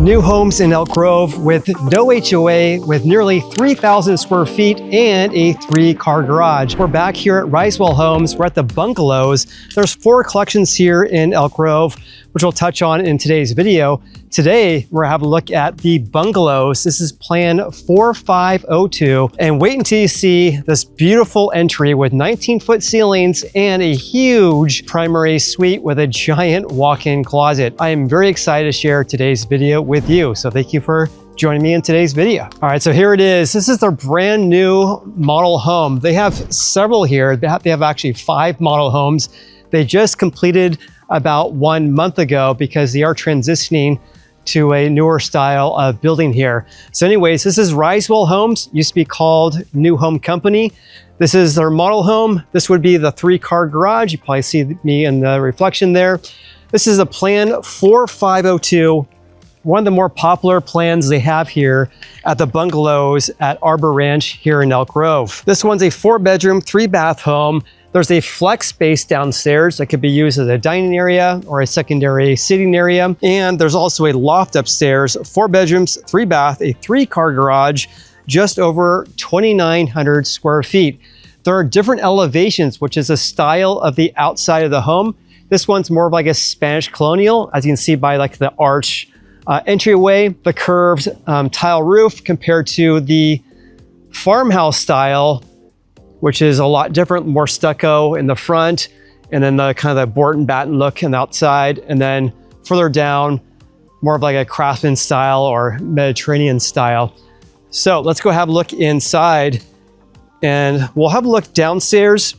New homes in Elk Grove with no HOA, with nearly 3,000 square feet and a 3-car garage. We're back here at Risewell Homes. We're at the Bungalows. There's 4 collections here in Elk Grove, which we'll touch on in today's video. Today, we're having a look at the Bungalows. This is plan 4502. And wait until you see this beautiful entry with 19-foot ceilings and a huge primary suite with a giant walk-in closet. I am very excited to share today's video with you. So thank you for joining me in today's video. All right, so here it is. This is their brand new model home. They have several here. They have actually 5 model homes. They just completed about 1 month ago because they are transitioning to a newer style of building here. So anyways, this is Risewell Homes, used to be called New Home Company. This is their model home. This would be the 3-car garage. You probably see me in the reflection there. This is a plan 4502, one of the more popular plans they have here at the Bungalows at Arbor Ranch here in Elk Grove. This one's a 4-bedroom, 3-bath home. There's a flex space downstairs that could be used as a dining area or a secondary seating area. And there's also a loft upstairs, 4 bedrooms, 3-bath, a 3-car garage, just over 2,900 square feet. There are different elevations, which is a style of the outside of the home. This one's more of like a Spanish colonial, as you can see by like the arch entryway, the curved tile roof compared to the farmhouse style, which is a lot different, more stucco in the front, and then the kind of the board and batten look on the outside. And then further down, more of like a craftsman style or Mediterranean style. So let's go have a look inside, and we'll have a look downstairs.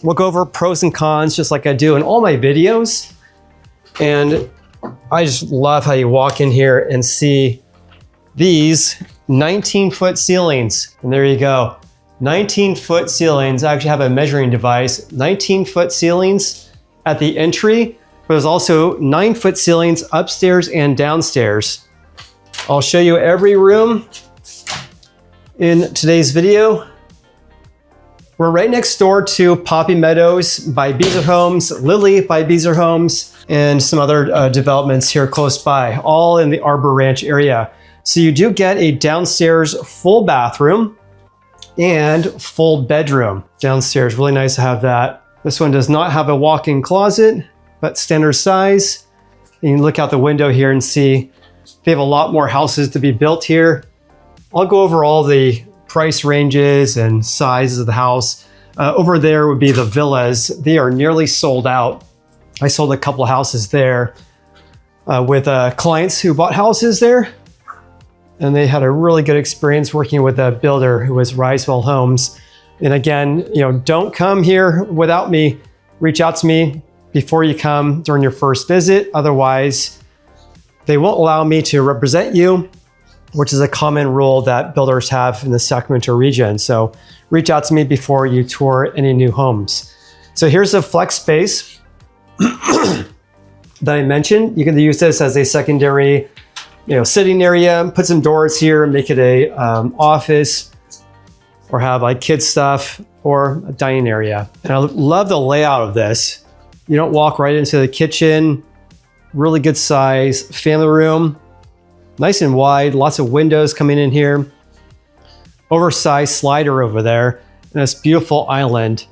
We'll go over pros and cons, just like I do in all my videos. And I just love how you walk in here and see these 19-foot ceilings. And there you go. 19-foot ceilings. I actually have a measuring device. 19-foot ceilings at the entry, but there's also 9-foot ceilings upstairs and downstairs. I'll show you every room in today's video. We're right next door to Poppy Meadows by Beazer Homes, Lily by Beazer Homes, and some other developments here close by, all in the Arbor Ranch area. So you do get a downstairs full bathroom and full bedroom downstairs. Really nice to have that. This one does not have a walk-in closet, but standard size. You can look out the window here and see they have a lot more houses to be built here. I'll go over all the price ranges and sizes of the house. Over there would be the villas. They are nearly sold out. I sold a couple of houses there with clients who bought houses there. And they had a really good experience working with a builder who was Risewell Homes. And again, don't come here without me. Reach out to me before you come during your first visit. Otherwise, they won't allow me to represent you, which is a common rule that builders have in the Sacramento region. So reach out to me before you tour any new homes. So here's a flex space that I mentioned. You can use this as a secondary sitting area, put some doors here, make it a office, or have like kids stuff or a dining area. And I love the layout of this. You don't walk right into the kitchen. Really good size family room, nice and wide, lots of windows coming in here. Oversized slider over there, and this beautiful island.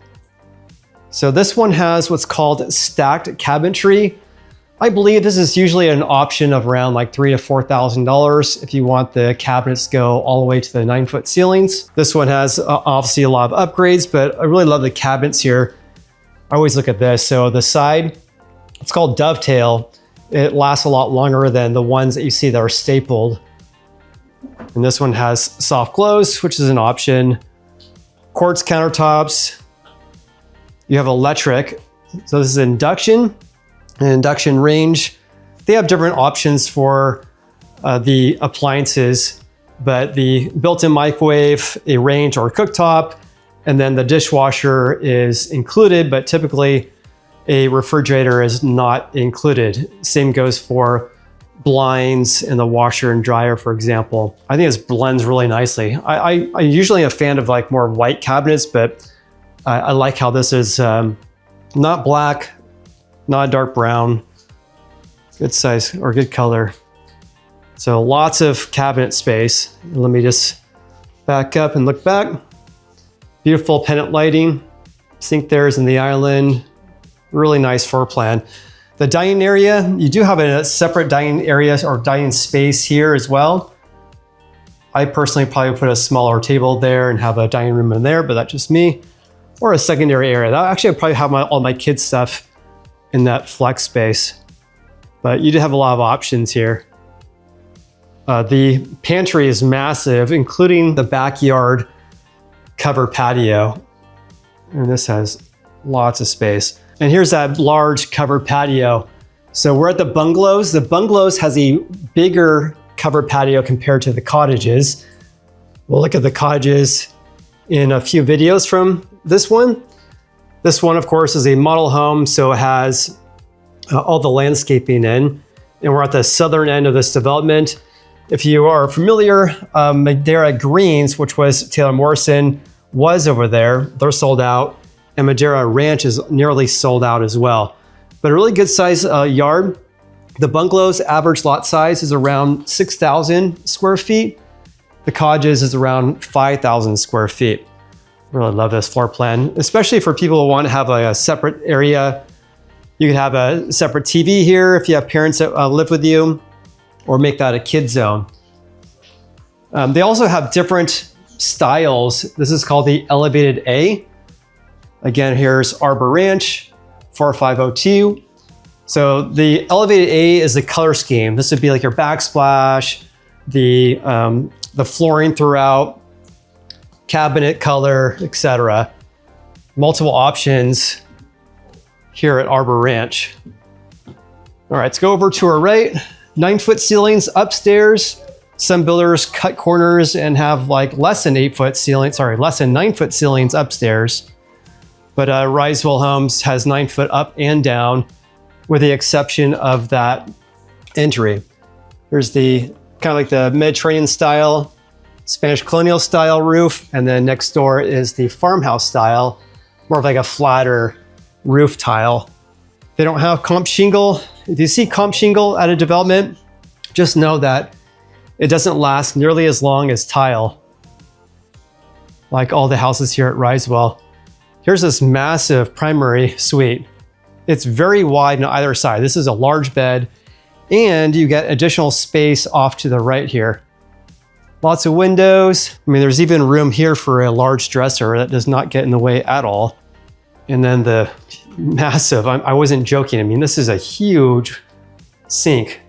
So this one has what's called stacked cabinetry. I believe this is usually an option of around like $3,000 to $4,000 if you want the cabinets to go all the way to the 9-foot ceilings. This one has obviously a lot of upgrades, but I really love the cabinets here. I always look at this. So the side, it's called dovetail. It lasts a lot longer than the ones that you see that are stapled. And this one has soft close, which is an option. Quartz countertops. You have electric. So this is induction. An induction range. They have different options for the appliances, but the built-in microwave, a range or a cooktop, and then the dishwasher is included, but typically a refrigerator is not included. Same goes for blinds and the washer and dryer, for example. I think this blends really nicely. I'm usually a fan of like more white cabinets, but I like how this is not black, not a dark brown, good size or good color. So lots of cabinet space. Let me just back up and look back. Beautiful pendant lighting. Sink there is in the island. Really nice floor plan. The dining area, you do have a separate dining area or dining space here as well. I personally probably put a smaller table there and have a dining room in there, but that's just me. Or a secondary area. Actually, I'd probably have all my kids' stuff in that flex space. But you do have a lot of options here. The pantry is massive, including the backyard covered patio. And this has lots of space. And here's that large covered patio. So we're at the bungalows. The bungalows has a bigger covered patio compared to the cottages. We'll look at the cottages in a few videos from this one. This one, of course, is a model home, so it has all the landscaping in. And we're at the southern end of this development. If you are familiar, Madeira Greens, which was Taylor Morrison, was over there. They're sold out. And Madeira Ranch is nearly sold out as well. But a really good size yard. The bungalows average lot size is around 6,000 square feet. The cottages is around 5,000 square feet. Really love this floor plan, especially for people who want to have a separate area. You could have a separate TV here if you have parents that live with you, or make that a kid zone. They also have different styles. This is called the Elevated A. Again, here's Arbor Ranch, 4502. So the Elevated A is the color scheme. This would be like your backsplash, the flooring throughout, cabinet color, etc. Multiple options here at Arbor Ranch. All right, let's go over to our right. 9-foot ceilings upstairs. Some builders cut corners and have like less than 9-foot ceilings upstairs. But Risewell Homes has 9-foot up and down, with the exception of that entry. Here's the kind of like the Mediterranean style, Spanish colonial style roof. And then next door is the farmhouse style, more of like a flatter roof tile. They don't have comp shingle. If you see comp shingle at a development, just know that it doesn't last nearly as long as tile, like all the houses here at Risewell. Here's this massive primary suite. It's very wide on either side. This is a large bed, and you get additional space off to the right here. Lots of windows. I mean, there's even room here for a large dresser that does not get in the way at all. And then the massive, I wasn't joking. I mean, this is a huge sink.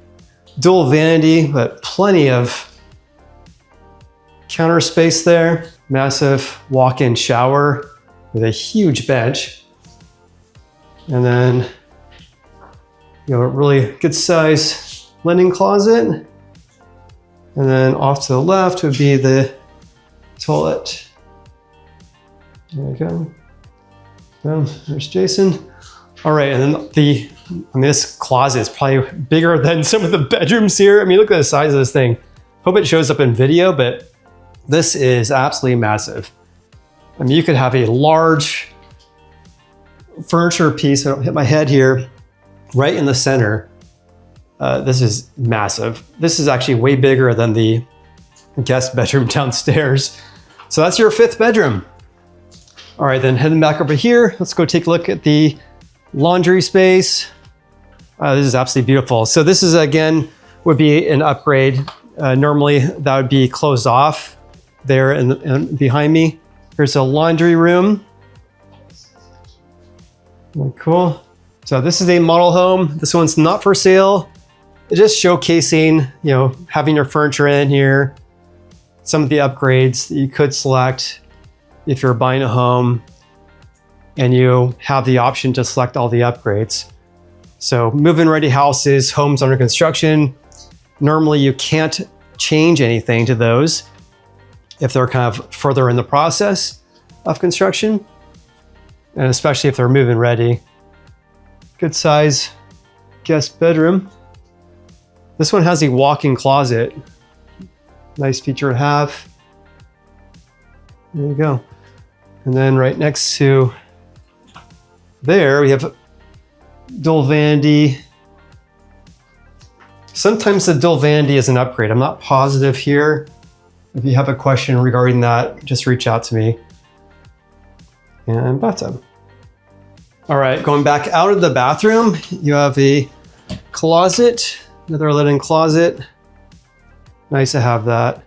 Dual vanity, but plenty of counter space there. Massive walk-in shower with a huge bench. And then, a really good size linen closet. And then off to the left would be the toilet. There we go. There's Jason. All right, and then this closet is probably bigger than some of the bedrooms here. I mean, look at the size of this thing. Hope it shows up in video, but this is absolutely massive. I mean, you could have a large furniture piece, I don't hit my head here, right in the center. This is massive. This is actually way bigger than the guest bedroom downstairs. So that's your 5th bedroom. All right, then heading back over here, let's go take a look at the laundry space. This is absolutely beautiful. So this is, again, would be an upgrade. Normally that would be closed off there and behind me. Here's a laundry room. Really cool. So this is a model home. This one's not for sale. It's just showcasing, having your furniture in here. Some of the upgrades that you could select if you're buying a home and you have the option to select all the upgrades. So move-in ready houses, homes under construction, normally you can't change anything to those if they're kind of further in the process of construction, and especially if they're move-in ready. Good size guest bedroom. This one has a walk-in closet. Nice feature to have. There you go. And then right next to there, we have dual vanity Sometimes the dual vanity is an upgrade. I'm not positive here. If you have a question regarding that, just reach out to me. And bathtub. All right, going back out of the bathroom, you have a closet, another linen closet. Nice to have that.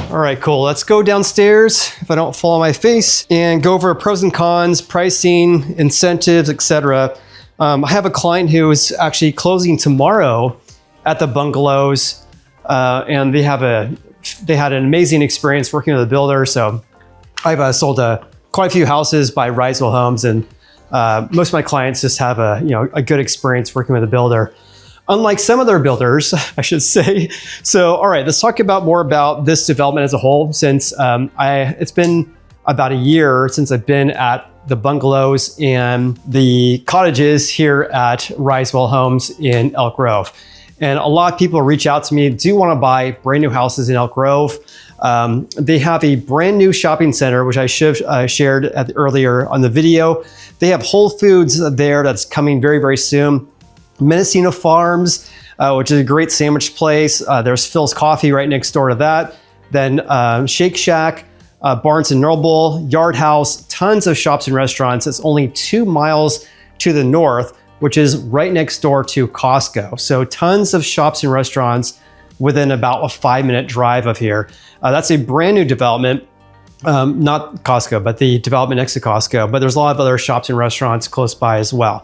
All right, cool. Let's go downstairs, if I don't fall on my face, and go over pros and cons, pricing, incentives, etc. I have a client who is actually closing tomorrow at the Bungalows, and they had an amazing experience working with a builder. So I've sold quite a few houses by Risewell Homes, and most of my clients just have a good experience working with a builder. Unlike some other builders, I should say. So, all right, let's talk more about this development as a whole. Since it's been about a year since I've been at the Bungalows and the cottages here at Risewell Homes in Elk Grove. And a lot of people reach out to me, do want to buy brand new houses in Elk Grove. They have a brand new shopping center, which I shared earlier on the video. They have Whole Foods there that's coming very, very soon. Mendocino Farms, which is a great sandwich place. There's Phil's Coffee right next door to that. Then Shake Shack, Barnes & Noble, Yard House, tons of shops and restaurants. It's only 2 miles to the north, which is right next door to Costco. So tons of shops and restaurants within about a 5-minute drive of here. That's a brand new development. Not Costco, but the development next to Costco. But there's a lot of other shops and restaurants close by as well.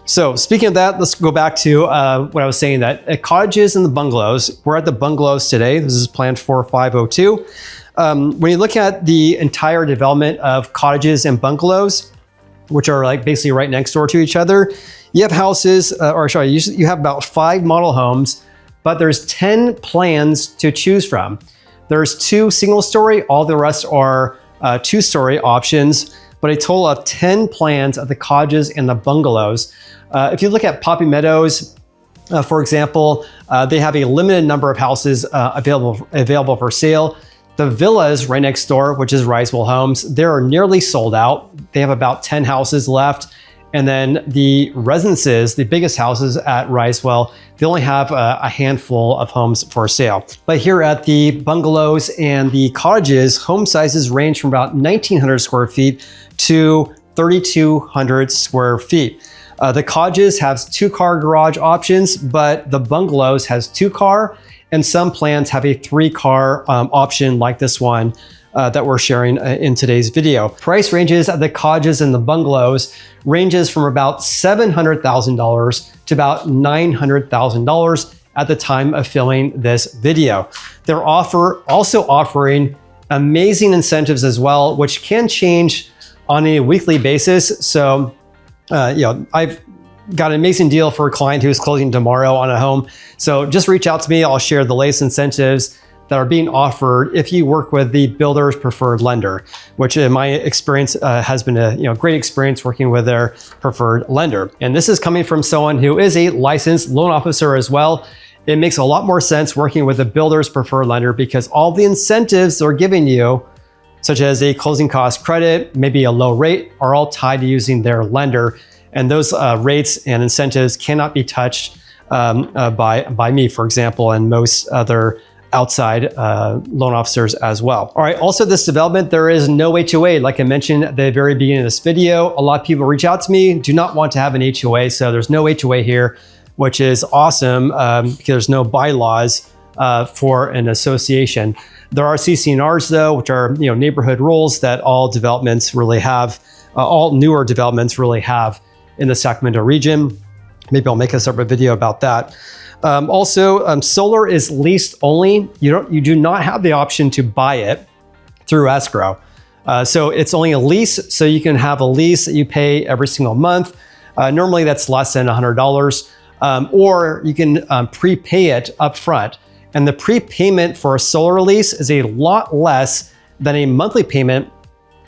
So speaking of that, let's go back to what I was saying, that at cottages and the Bungalows, we're at the Bungalows today. This is plan 4502. When you look at the entire development of cottages and Bungalows, which are like basically right next door to each other, you have houses, you have about 5 model homes, but there's 10 plans to choose from. There's 2 single-story, all the rest are 2-story options, but a total of 10 plans at the cottages and the Bungalows. If you look at Poppy Meadows, for example, they have a limited number of houses available for sale. The villas right next door, which is Risewell Homes, they're nearly sold out. They have about 10 houses left. And then the residences, the biggest houses at Risewell, they only have a handful of homes for sale. But here at the Bungalows and the cottages, home sizes range from about 1,900 square feet to 3,200 square feet. The cottages have 2-car garage options, but the Bungalows has 2-car, and some plans have a 3-car option like this one that we're sharing in today's video. Price ranges at the cottages and the Bungalows ranges from about $700,000 to about $900,000 at the time of filming this video. They're also offering amazing incentives as well, which can change on a weekly basis. So, I've got an amazing deal for a client who's closing tomorrow on a home. So just reach out to me. I'll share the latest incentives that are being offered if you work with the builder's preferred lender, which in my experience has been a great experience working with their preferred lender. And this is coming from someone who is a licensed loan officer as well. It makes a lot more sense working with a builder's preferred lender because all the incentives they're giving you, such as a closing cost credit, maybe a low rate, are all tied to using their lender. And those rates and incentives cannot be touched by me, for example, and most other outside loan officers as well. All right, also this development, there is no HOA. Like I mentioned at the very beginning of this video, a lot of people reach out to me, do not want to have an HOA. So there's no HOA here, which is awesome because there's no bylaws for an association. There are CC&Rs though, which are neighborhood rules that all developments really have, all newer developments really have in the Sacramento region. Maybe I'll make a separate video about that. Solar is leased only. You do not have the option to buy it through escrow. So it's only a lease. So you can have a lease that you pay every single month. Normally that's less than $100, or you can prepay it up front. And the prepayment for a solar lease is a lot less than a monthly payment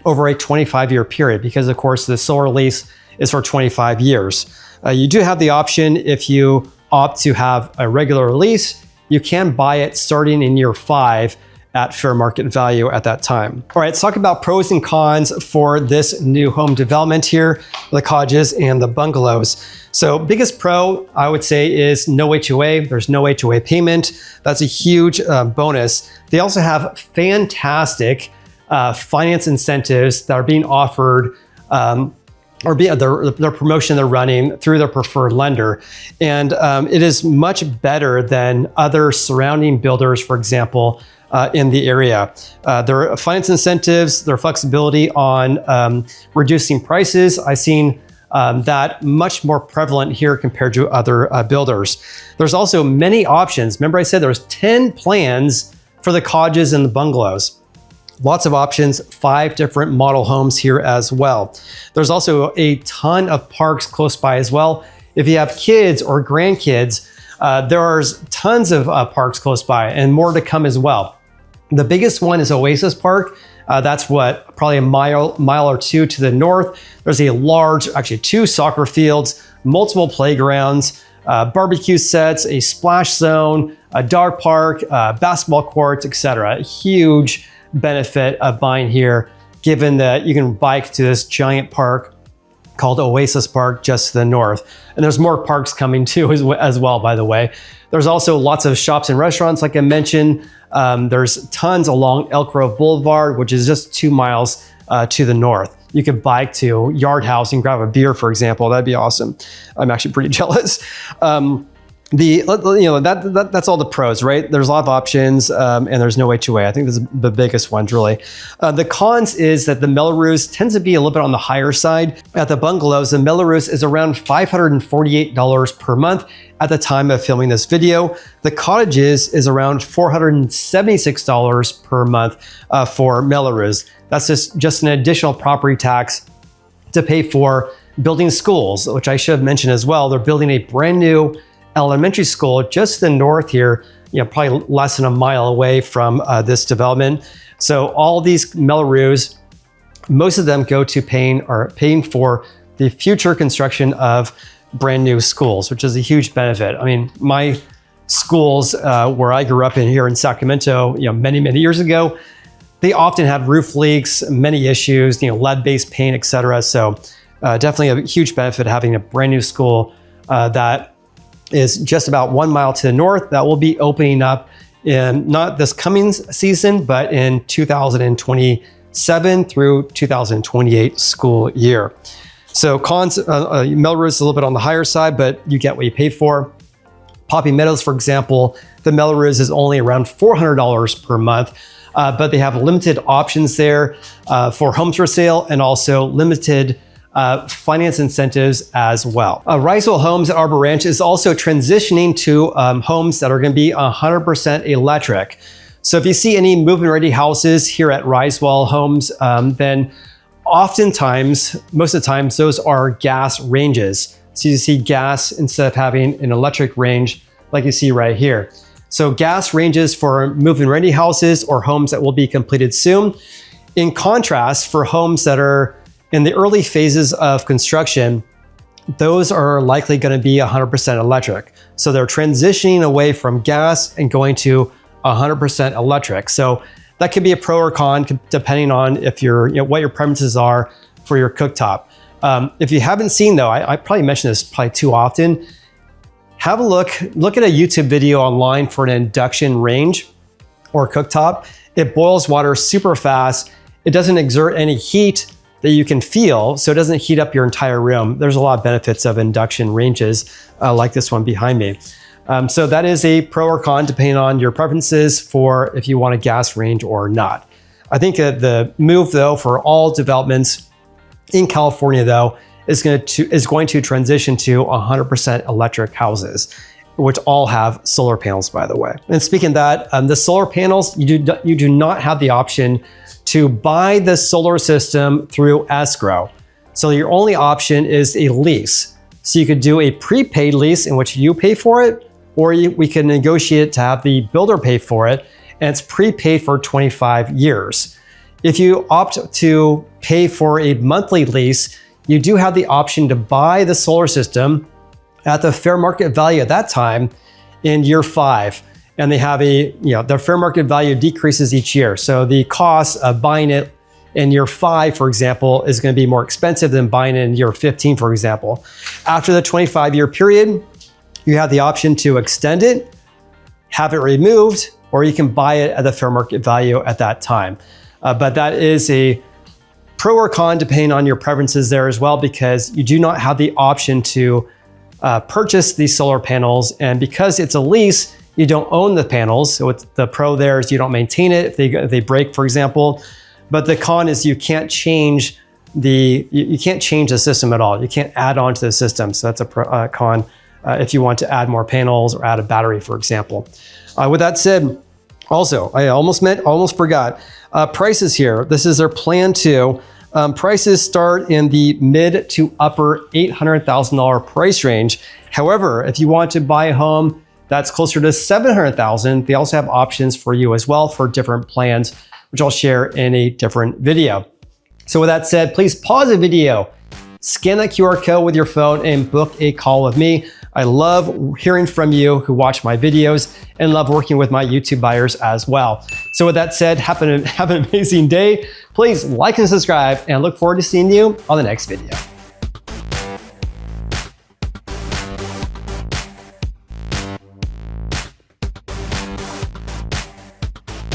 over a 25-year period, because of course the solar lease is for 25 years. You do have the option, if you opt to have a regular lease, you can buy it starting in year 5 at fair market value at that time. All right, let's talk about pros and cons for this new home development here, the cottages and the bungalows. So biggest pro, I would say, is no HOA. There's no HOA payment. That's a huge bonus. They also have fantastic finance incentives that are being offered or their promotion they're running through their preferred lender. And it is much better than other surrounding builders, for example, in the area. Their finance incentives, their flexibility on reducing prices, I've seen that much more prevalent here compared to other builders. There's also many options. Remember I said there's 10 plans for the cottages and the bungalows. Lots of options, 5 different model homes here as well. There's also a ton of parks close by as well. If you have kids or grandkids, there's tons of parks close by and more to come as well. The biggest one is Oasis Park. That's probably a mile or two to the north. There's a large, actually 2 soccer fields, multiple playgrounds, barbecue sets, a splash zone, a dog park, basketball courts, etc. A huge benefit of buying here, given that you can bike to this giant park called Oasis Park just to the north. And there's more parks coming too as well, by the way. There's also lots of shops and restaurants, like I mentioned. There's tons along Elk Grove Boulevard, which is just 2 miles to the north. You could bike to Yard House and grab a beer, for example. That'd be awesome. I'm actually pretty jealous. That's all the pros, right? There's a lot of options, and there's no HOA. I think this is the biggest ones, really. The cons is that the Melrose tends to be a little bit on the higher side. At the bungalows, the Melrose is around $548 per month at the time of filming this video. The cottages is around $476 per month for Melrose. That's just an additional property tax to pay for building schools, which I should have mentioned as well. They're building a brand new elementary school just to the north here, probably less than a mile away from this development. So all these Melrose, most of them go to paying for the future construction of brand new schools, which is a huge benefit. I mean, my schools where I grew up here in Sacramento, many years ago, they often had roof leaks, many issues, lead-based paint, etc. So definitely a huge benefit having a brand new school that is just about 1 mile to the north that will be opening up in not this coming season, but in 2027 through 2028 school year. So cons, Melrose is a little bit on the higher side, but you get what you pay for. Poppy Meadows, for example, the Melrose is only around $400 per month, but they have limited options there for homes for sale and also limited finance incentives as well. Risewell Homes at Arbor Ranch is also transitioning to homes that are going to be 100% electric. So if you see any move-in ready houses here at Risewell Homes, then oftentimes, most of the times, those are gas ranges. So you see gas instead of having an electric range like you see right here. So gas ranges for move-in ready houses or homes that will be completed soon. In contrast, for homes that are in the early phases of construction, those are likely going to be 100% electric. So they're transitioning away from gas and going to 100% electric. So that could be a pro or con depending on if what your preferences are for your cooktop. If you haven't seen though, I probably mention this probably too often, have a look at a YouTube video online for an induction range or cooktop. It boils water super fast. It doesn't exert any heat that you can feel, so it doesn't heat up your entire room. There's a lot of benefits of induction ranges like this one behind me. So that is a pro or con depending on your preferences for if you want a gas range or not. I think that the move though for all developments in California though is going to transition to 100% electric houses, which all have solar panels, by the way. And speaking of that, the solar panels, you do not have the option to buy the solar system through escrow. So your only option is a lease. So you could do a prepaid lease in which you pay for it, or we can negotiate to have the builder pay for it, and it's prepaid for 25 years. If you opt to pay for a monthly lease, you do have the option to buy the solar system at the fair market value at that time in year 5. and they have their fair market value decreases each year. So the cost of buying it in year 5, for example, is going to be more expensive than buying it in year 15, for example. After the 25-year period, you have the option to extend it, have it removed, or you can buy it at the fair market value at that time. But that is a pro or con depending on your preferences there as well, because you do not have the option to purchase these solar panels. And because it's a lease, you don't own the panels. So the pro there is you don't maintain it if they break, for example. But the con is you can't change the system at all. You can't add on to the system. So that's a con if you want to add more panels or add a battery, for example. With that said, also, I almost forgot, prices here. This is their plan 2. Prices start in the mid to upper $800,000 price range. However, if you want to buy a home that's closer to $700,000, they also have options for you as well for different plans, which I'll share in a different video. So with that said, please pause the video, scan that QR code with your phone, and book a call with me. I love hearing from you who watch my videos and love working with my YouTube buyers as well. So with that said, have an amazing day. Please like and subscribe, and I look forward to seeing you on the next video.